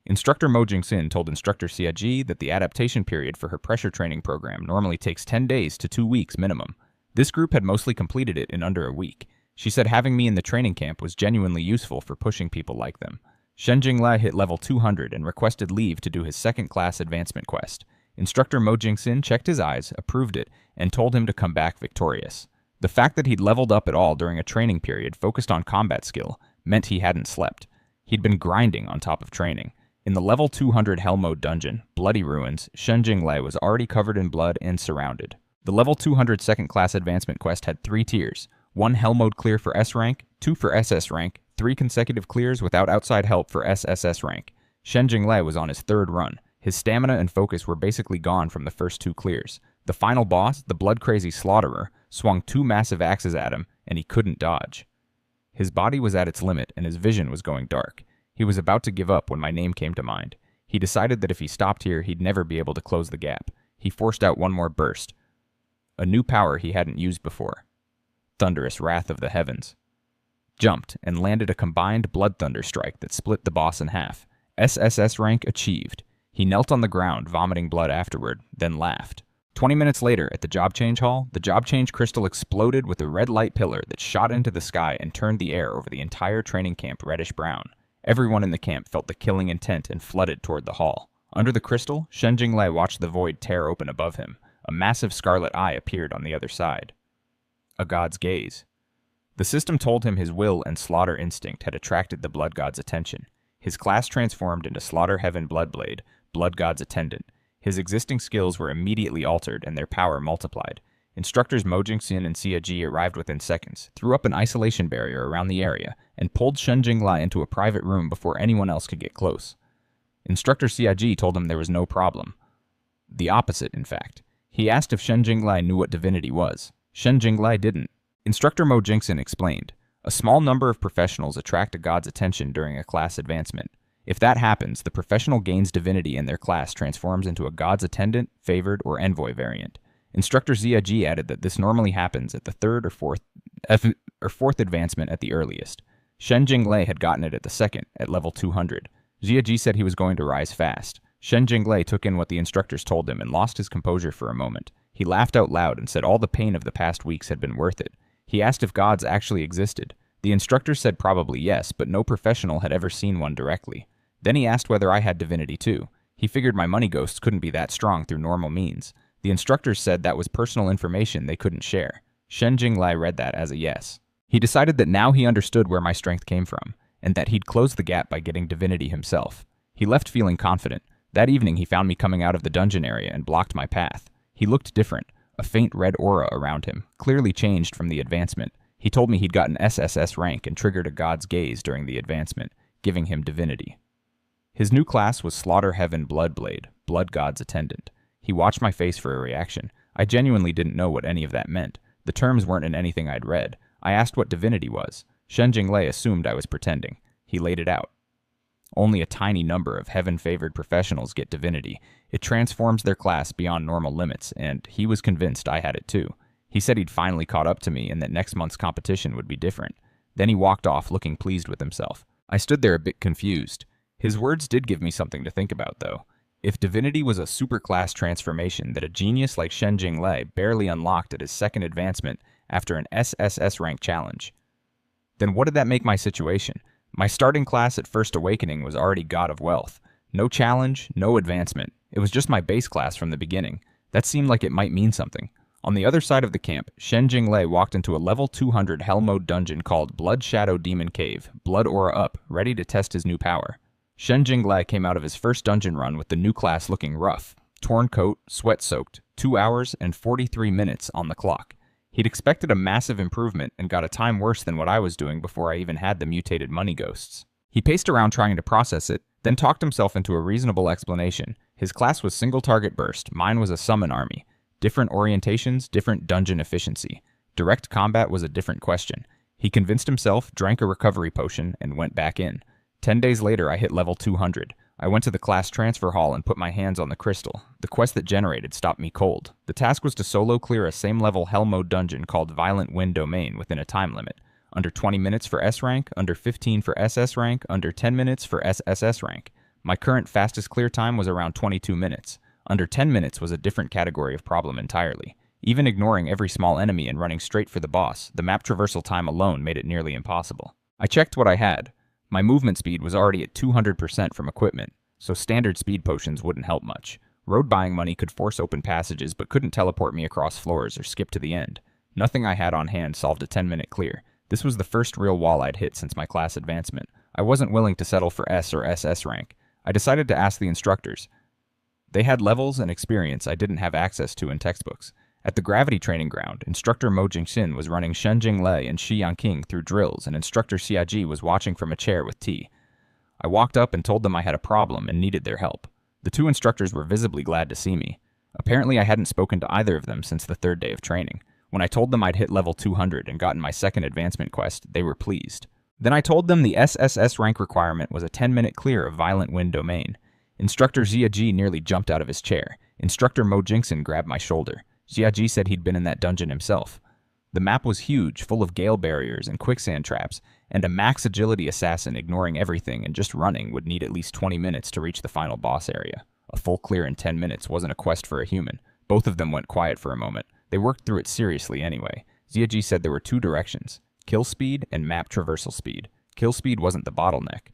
Instructor Mo Jingxin told Instructor Xiaji that the adaptation period for her pressure training program normally takes 10 days to 2 weeks minimum. This group had mostly completed it in under a week. She said having me in the training camp was genuinely useful for pushing people like them. Shenjing Lei hit level 200 and requested leave to do his second-class advancement quest. Instructor Mo Jingxin checked his eyes, approved it, and told him to come back victorious. The fact that he'd leveled up at all during a training period focused on combat skill meant he hadn't slept. He'd been grinding on top of training. In the level 200 Hell Mode dungeon, Bloody Ruins, Shenjing Lei was already covered in blood and surrounded. The level 200 second-class advancement quest had 3 tiers. 1 Hell Mode clear for S rank, 2 for SS rank, 3 consecutive clears without outside help for SSS rank. Shenjing Lei was on his 3rd run. His stamina and focus were basically gone from the first 2 clears. The final boss, the blood-crazy Slaughterer, swung 2 massive axes at him, and he couldn't dodge. His body was at its limit, and his vision was going dark. He was about to give up when my name came to mind. He decided that if he stopped here, he'd never be able to close the gap. He forced out one more burst. A new power he hadn't used before. Thunderous Wrath of the Heavens. Jumped, and landed a combined Blood Thunder strike that split the boss in half. SSS rank achieved. He knelt on the ground, vomiting blood afterward, then laughed. 20 minutes later, at the job change hall, the job change crystal exploded with a red light pillar that shot into the sky and turned the air over the entire training camp reddish-brown. Everyone in the camp felt the killing intent and flooded toward the hall. Under the crystal, Shenjing Lei watched the void tear open above him. A massive scarlet eye appeared on the other side. A god's gaze. The system told him his will and slaughter instinct had attracted the blood god's attention. His class transformed into Slaughter Heaven Bloodblade, blood god's attendant. His existing skills were immediately altered and their power multiplied. Instructors Mo Jingxin and Xia Ji arrived within seconds, threw up an isolation barrier around the area, and pulled Shenjing Lei into a private room before anyone else could get close. Instructor Xia Ji told him there was no problem. The opposite, in fact. He asked if Shenjing Lei knew what divinity was. Shenjing Lei didn't. Instructor Mo Jingxin explained, a small number of professionals attract a god's attention during a class advancement. If that happens, the professional gains divinity and their class transforms into a god's attendant, favored, or envoy variant. Instructor Xia Ji added that this normally happens at the 3rd or 4th advancement at the earliest. Shenjing Lei had gotten it at the 2nd, at level 200. Xia Ji said he was going to rise fast. Shenjing Lei took in what the instructors told him and lost his composure for a moment. He laughed out loud and said all the pain of the past weeks had been worth it. He asked if gods actually existed. The instructors said probably yes, but no professional had ever seen one directly. Then he asked whether I had divinity too. He figured my money ghosts couldn't be that strong through normal means. The instructors said that was personal information they couldn't share. Shenjing Lei read that as a yes. He decided that now he understood where my strength came from, and that he'd close the gap by getting divinity himself. He left feeling confident. That evening he found me coming out of the dungeon area and blocked my path. He looked different, a faint red aura around him, clearly changed from the advancement. He told me he'd gotten SSS rank and triggered a god's gaze during the advancement, giving him divinity. His new class was Slaughter Heaven Bloodblade, blood god's attendant. He watched my face for a reaction. I genuinely didn't know what any of that meant. The terms weren't in anything I'd read. I asked what divinity was. Shenjing Lei assumed I was pretending. He laid it out. Only a tiny number of heaven-favored professionals get divinity. It transforms their class beyond normal limits, and he was convinced I had it too. He said he'd finally caught up to me and that next month's competition would be different. Then he walked off looking pleased with himself. I stood there a bit confused. His words did give me something to think about, though. If divinity was a superclass transformation that a genius like Shenjing Lei barely unlocked at his 2nd advancement after an SSS rank challenge, then what did that make my situation? My starting class at First Awakening was already God of Wealth. No challenge, no advancement. It was just my base class from the beginning. That seemed like it might mean something. On the other side of the camp, Shen Jinglei walked into a level 200 Hell Mode dungeon called Blood Shadow Demon Cave, Blood Aura up, ready to test his new power. Shen Jinglei came out of his first dungeon run with the new class looking rough. Torn coat, sweat-soaked, 2 hours and 43 minutes on the clock. He'd expected a massive improvement and got a time worse than what I was doing before I even had the mutated money ghosts. He paced around trying to process it, then talked himself into a reasonable explanation. His class was single target burst, mine was a summon army. Different orientations, different dungeon efficiency. Direct combat was a different question. He convinced himself, drank a recovery potion, and went back in. 10 days later, I hit level 200. I went to the class transfer hall and put my hands on the crystal. The quest that generated stopped me cold. The task was to solo clear a same-level Hell Mode dungeon called Violent Wind Domain within a time limit. Under 20 minutes for S rank, under 15 for SS rank, under 10 minutes for SSS rank. My current fastest clear time was around 22 minutes. Under 10 minutes was a different category of problem entirely. Even ignoring every small enemy and running straight for the boss, the map traversal time alone made it nearly impossible. I checked what I had. My movement speed was already at 200% from equipment, so standard speed potions wouldn't help much. Road buying money could force open passages but couldn't teleport me across floors or skip to the end. Nothing I had on hand solved a 10-minute clear. This was the first real wall I'd hit since my class advancement. I wasn't willing to settle for S or SS rank. I decided to ask the instructors. They had levels and experience I didn't have access to in textbooks. At the gravity training ground, instructor Mo Jingxin was running Shen Jinglei and Shi Yanqing through drills, and instructor Xiaji was watching from a chair with tea. I walked up and told them I had a problem and needed their help. The two instructors were visibly glad to see me. Apparently I hadn't spoken to either of them since the third day of training. When I told them I'd hit level 200 and gotten my second advancement quest, they were pleased. Then I told them the SSS rank requirement was a 10-minute clear of Violent Wind Domain. Instructor Xiaji nearly jumped out of his chair. Instructor Mo Jingxin grabbed my shoulder. Xiaji said he'd been in that dungeon himself. The map was huge, full of gale barriers and quicksand traps, and a max agility assassin ignoring everything and just running would need at least 20 minutes to reach the final boss area. A full clear in 10 minutes wasn't a quest for a human. Both of them went quiet for a moment. They worked through it seriously anyway. Xiaji said there were two directions, kill speed and map traversal speed. Kill speed wasn't the bottleneck.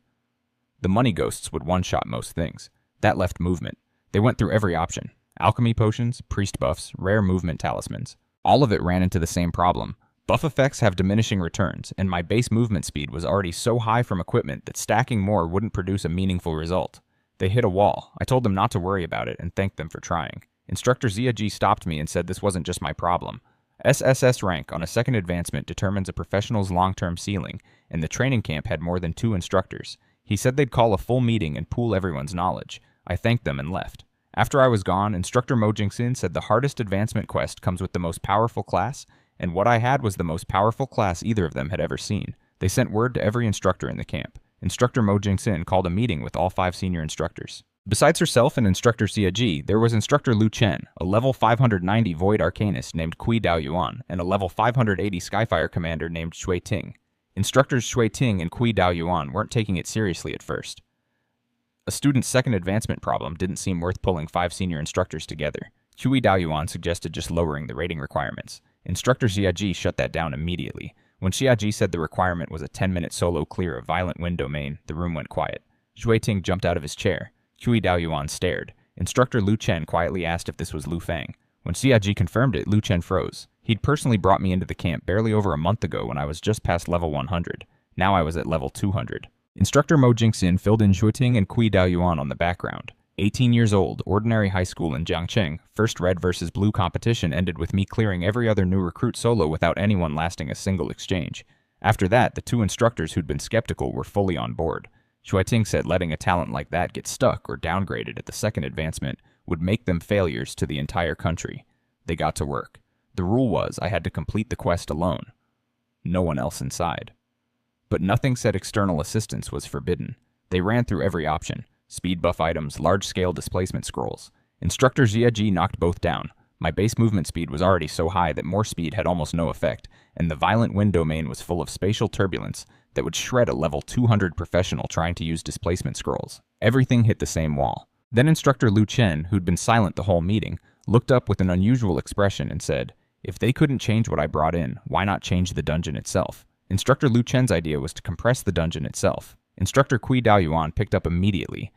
The money ghosts would one-shot most things. That left movement. They went through every option. Alchemy potions, priest buffs, rare movement talismans. All of it ran into the same problem. Buff effects have diminishing returns, and my base movement speed was already so high from equipment that stacking more wouldn't produce a meaningful result. They hit a wall. I told them not to worry about it and thanked them for trying. Instructor Xiaji stopped me and said this wasn't just my problem. SSS rank on a second advancement determines a professional's long-term ceiling, and the training camp had more than 2 instructors. He said they'd call a full meeting and pool everyone's knowledge. I thanked them and left. After I was gone, Instructor Mo Jingxin said the hardest advancement quest comes with the most powerful class, and what I had was the most powerful class either of them had ever seen. They sent word to every instructor in the camp. Instructor Mo Jingxin called a meeting with all 5 senior instructors. Besides herself and Instructor Xiaji, there was Instructor Lu Chen, a level 590 Void Arcanist named Kui Dao Yuan, and a level 580 Skyfire Commander named Shui Ting. Instructors Shui Ting and Kui Dao Yuan weren't taking it seriously at first. A student's second advancement problem didn't seem worth pulling 5 senior instructors together. Kui Dao Yuan suggested just lowering the rating requirements. Instructor Xiaji shut that down immediately. When Xiaji said the requirement was a 10-minute solo clear of Violent Wind Domain, the room went quiet. Shui Ting jumped out of his chair. Kui Dao Yuan stared. Instructor Lu Chen quietly asked if this was Lu Fang. When Xiaji confirmed it, Lu Chen froze. He'd personally brought me into the camp barely over a month ago when I was just past level 100. Now I was at level 200. Instructor Mo Jingxin filled in Shui Ting and Kui Dao Yuan on the background. 18 years old, ordinary high school in Jiangcheng, first red versus blue competition ended with me clearing every other new recruit solo without anyone lasting a single exchange. After that, the 2 instructors who'd been skeptical were fully on board. Shui Ting said letting a talent like that get stuck or downgraded at the second advancement would make them failures to the entire country. They got to work. The rule was I had to complete the quest alone. No one else inside. But nothing said external assistance was forbidden. They ran through every option. Speed buff items, large-scale displacement scrolls. Instructor Xiaji knocked both down. My base movement speed was already so high that more speed had almost no effect, and the Violent Wind Domain was full of spatial turbulence that would shred a level 200 professional trying to use displacement scrolls. Everything hit the same wall. Then Instructor Lu Chen, who'd been silent the whole meeting, looked up with an unusual expression and said, "If they couldn't change what I brought in, why not change the dungeon itself?" Instructor Lu Chen's idea was to compress the dungeon itself. Instructor Kui Dao Yuan picked up immediately.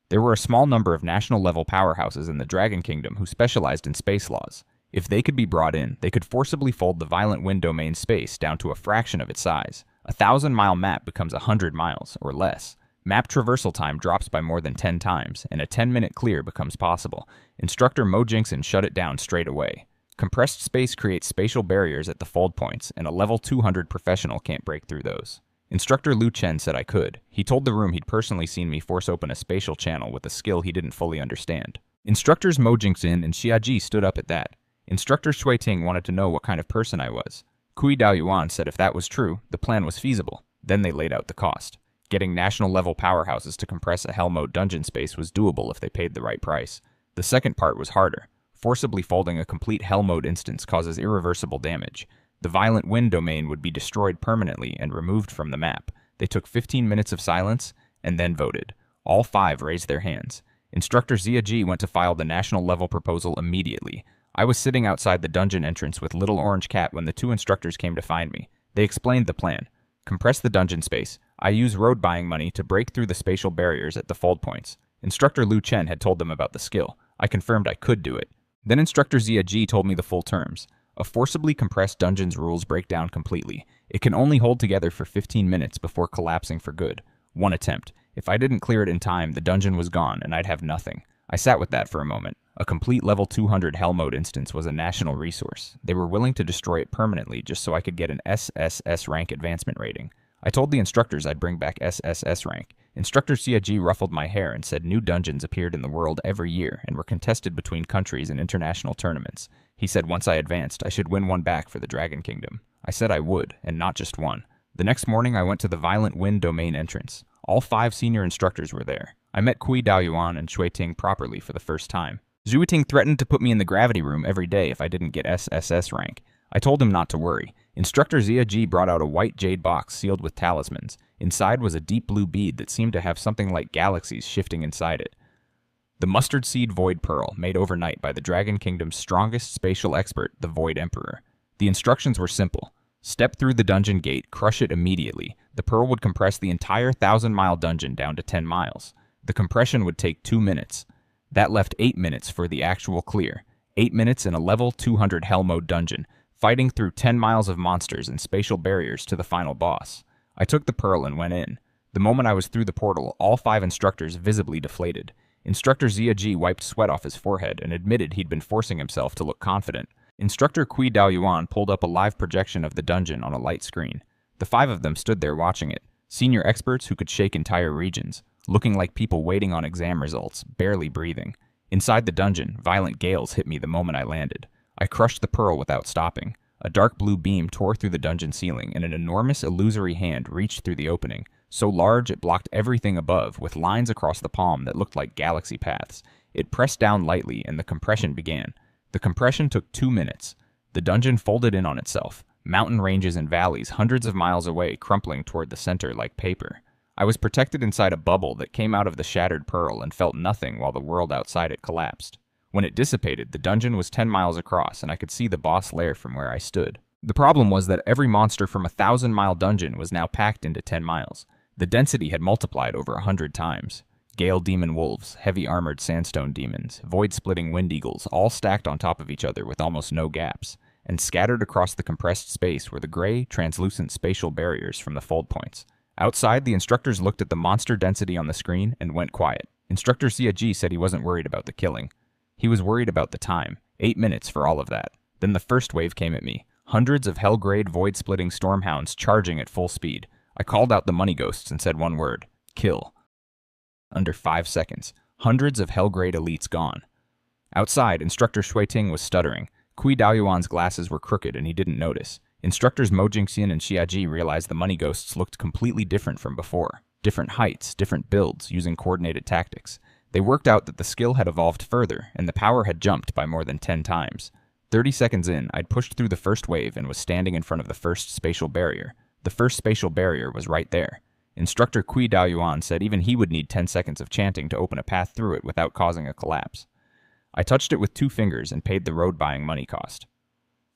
There were a small number of national-level powerhouses in the Dragon Kingdom who specialized in space laws. If they could be brought in, they could forcibly fold the Violent Wind domain space down to a fraction of its size. A 1,000-mile map becomes 100 miles, or less. Map traversal time drops by more than 10 times, and a 10-minute clear becomes possible. Instructor Mo Jinkson shut it down straight away. Compressed space creates spatial barriers at the fold points, and a level 200 professional can't break through those. Instructor Lu Chen said I could. He told the room he'd personally seen me force open a spatial channel with a skill he didn't fully understand. Instructors Mo Jinkson and Xiaji stood up at that. Instructor Shui Ting wanted to know what kind of person I was. Kui Daoyuan said if that was true, the plan was feasible. Then they laid out the cost. Getting national-level powerhouses to compress a hell mode dungeon space was doable if they paid the right price. The second part was harder. Forcibly folding a complete hell mode instance causes irreversible damage. The Violent Wind domain would be destroyed permanently and removed from the map. They took 15 minutes of silence and then voted. All 5 raised their hands. Instructor Ziaji went to file the national-level proposal immediately. I was sitting outside the dungeon entrance with Little Orange Cat when the 2 instructors came to find me. They explained the plan. Compress the dungeon space. I use road buying money to break through the spatial barriers at the fold points. Instructor Lu Chen had told them about the skill. I confirmed I could do it. Then Instructor Ziaji told me the full terms. A forcibly compressed dungeon's rules break down completely. It can only hold together for 15 minutes before collapsing for good. 1 attempt. If I didn't clear it in time, the dungeon was gone and I'd have nothing. I sat with that for a moment. A complete level 200 hell mode instance was a national resource. They were willing to destroy it permanently just so I could get an SSS rank advancement rating. I told the instructors I'd bring back SSS rank. Instructor Xiaji ruffled my hair and said new dungeons appeared in the world every year and were contested between countries in international tournaments. He said once I advanced, I should win one back for the Dragon Kingdom. I said I would, and not just one. The next morning I went to the Violent Wind domain entrance. All 5 senior instructors were there. I met Kui Daoyuan and Shui Ting properly for the first time. Zhu Ting threatened to put me in the gravity room every day if I didn't get SSS rank. I told him not to worry. Instructor Ziaji brought out a white jade box sealed with talismans. Inside was a deep blue bead that seemed to have something like galaxies shifting inside it. The mustard seed void pearl, made overnight by the Dragon Kingdom's strongest spatial expert, the Void Emperor. The instructions were simple. Step through the dungeon gate, crush it immediately. The pearl would compress the entire 1,000-mile dungeon down to 10 miles. The compression would take 2 minutes. That left 8 minutes for the actual clear. 8 minutes in a level 200 hell mode dungeon, fighting through 10 miles of monsters and spatial barriers to the final boss. I took the pearl and went in. The moment I was through the portal, all 5 instructors visibly deflated. Instructor Ziaji wiped sweat off his forehead and admitted he'd been forcing himself to look confident. Instructor Kui Daoyuan pulled up a live projection of the dungeon on a light screen. The 5 of them stood there watching it, senior experts who could shake entire regions, looking like people waiting on exam results, barely breathing. Inside the dungeon, violent gales hit me the moment I landed. I crushed the pearl without stopping. A dark blue beam tore through the dungeon ceiling, and an enormous illusory hand reached through the opening, so large it blocked everything above, with lines across the palm that looked like galaxy paths. It pressed down lightly, and the compression began. The compression took 2 minutes. The dungeon folded in on itself, mountain ranges and valleys hundreds of miles away crumpling toward the center like paper. I was protected inside a bubble that came out of the shattered pearl and felt nothing while the world outside it collapsed. When it dissipated, the dungeon was 10 miles across, and I could see the boss lair from where I stood. The problem was that every monster from a 1,000-mile dungeon was now packed into 10 miles. The density had multiplied over 100 times. Gale demon wolves, heavy armored sandstone demons, void-splitting wind eagles, all stacked on top of each other with almost no gaps, and scattered across the compressed space were the gray, translucent spatial barriers from the fold points. Outside, the instructors looked at the monster density on the screen and went quiet. Instructor Xiaji said he wasn't worried about the killing. He was worried about the time. 8 minutes for all of that. Then the first wave came at me. Hundreds of Hellgrade void-splitting stormhounds charging at full speed. I called out the money ghosts and said one word. Kill. Under 5 seconds. Hundreds of Hellgrade elites gone. Outside, Instructor Shui Ting was stuttering. Kui Daoyuan's glasses were crooked and he didn't notice. Instructors Mo Jingxian and Xiaji realized the money ghosts looked completely different from before. Different heights, different builds, using coordinated tactics. They worked out that the skill had evolved further, and the power had jumped by more than 10 times. 30 seconds in, I'd pushed through the first wave and was standing in front of the first spatial barrier. The first spatial barrier was right there. Instructor Kui Daoyuan said even he would need 10 seconds of chanting to open a path through it without causing a collapse. I touched it with 2 fingers and paid the road buying money cost.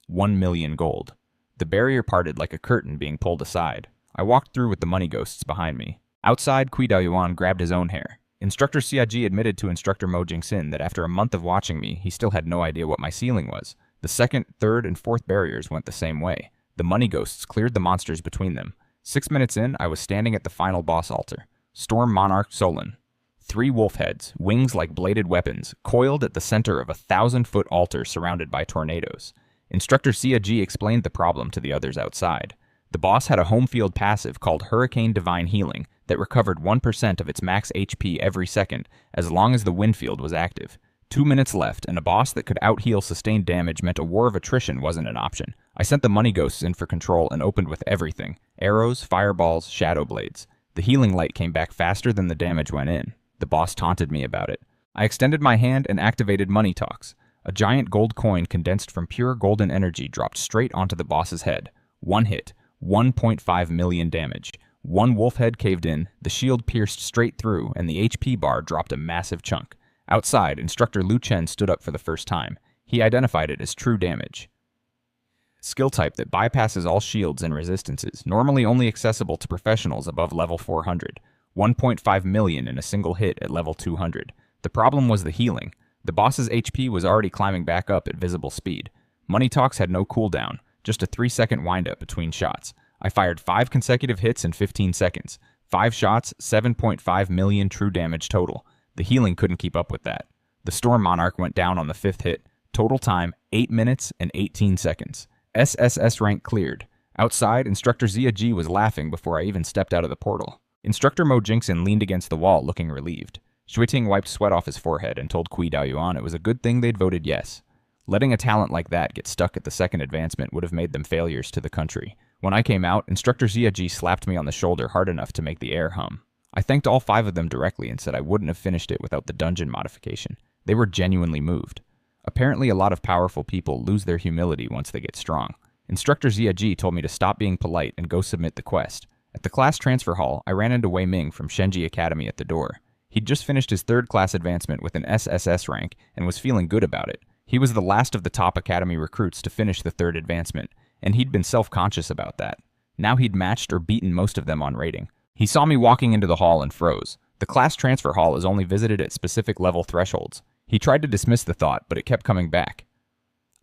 1 million gold. The barrier parted like a curtain being pulled aside. I walked through with the money ghosts behind me. Outside, Kui Daoyuan grabbed his own hair. Instructor Siaji admitted to Instructor Mo Jingsin that after a month of watching me, he still had no idea what my ceiling was. The second, third, and fourth barriers went the same way. The money ghosts cleared the monsters between them. 6 minutes in, I was standing at the final boss altar. Storm Monarch Solon. 3 wolf heads, wings like bladed weapons, coiled at the center of a 1,000-foot altar surrounded by tornadoes. Instructor Siaji explained the problem to the others outside. The boss had a home field passive called Hurricane Divine Healing that recovered 1% of its max HP every second as long as the wind field was active. 2 minutes left, and a boss that could out-heal sustained damage meant a war of attrition wasn't an option. I sent the money ghosts in for control and opened with everything: arrows, fireballs, shadow blades. The healing light came back faster than the damage went in. The boss taunted me about it. I extended my hand and activated Money Talks. A giant gold coin condensed from pure golden energy dropped straight onto the boss's head. One hit, 1.5 million damage. One wolf head caved in, the shield pierced straight through, and the HP bar dropped a massive chunk. Outside, Instructor Lu Chen stood up for the first time. He identified it as true damage. Skill type that bypasses all shields and resistances, normally only accessible to professionals above level 400. 1.5 million in a single hit at level 200. The problem was the healing. The boss's HP was already climbing back up at visible speed. Money Talks had no cooldown, just a 3-second windup between shots. I fired 5 consecutive hits in 15 seconds. 5 shots, 7.5 million true damage total. The healing couldn't keep up with that. The Storm Monarch went down on the 5th hit. Total time, 8 minutes and 18 seconds. SSS rank cleared. Outside, Instructor Zia Ji was laughing before I even stepped out of the portal. Instructor Mo Jingsin leaned against the wall, looking relieved. Shuiting wiped sweat off his forehead and told Kui Daoyuan it was a good thing they'd voted yes. Letting a talent like that get stuck at the second advancement would have made them failures to the country. When I came out, Instructor Zia Ji slapped me on the shoulder hard enough to make the air hum. I thanked all 5 of them directly and said I wouldn't have finished it without the dungeon modification. They were genuinely moved. Apparently a lot of powerful people lose their humility once they get strong. Instructor Zia Ji told me to stop being polite and go submit the quest. At the class transfer hall, I ran into Wei Ming from Shenji Academy at the door. He'd just finished his 3rd class advancement with an SSS rank and was feeling good about it. He was the last of the top academy recruits to finish the 3rd advancement, and he'd been self-conscious about that. Now he'd matched or beaten most of them on rating. He saw me walking into the hall and froze. The class transfer hall is only visited at specific level thresholds. He tried to dismiss the thought, but it kept coming back.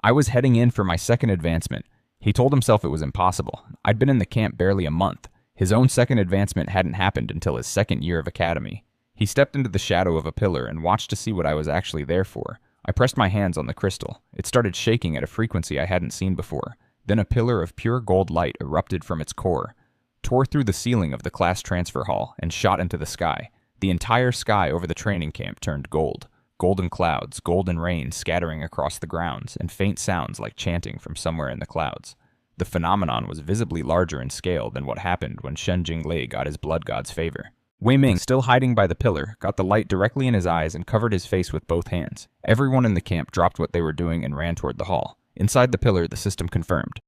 I was heading in for my 2nd advancement. He told himself it was impossible. I'd been in the camp barely a month. His own 2nd advancement hadn't happened until his 2nd year of academy. He stepped into the shadow of a pillar and watched to see what I was actually there for. I pressed my hands on the crystal. It started shaking at a frequency I hadn't seen before. Then a pillar of pure gold light erupted from its core, tore through the ceiling of the class transfer hall, and shot into the sky. The entire sky over the training camp turned gold. Golden clouds, golden rain scattering across the grounds, and faint sounds like chanting from somewhere in the clouds. The phenomenon was visibly larger in scale than what happened when Shen Jinglei got his blood god's favor. Wei Ming, still hiding by the pillar, got the light directly in his eyes and covered his face with both hands. Everyone in the camp dropped what they were doing and ran toward the hall. Inside the pillar, the system confirmed.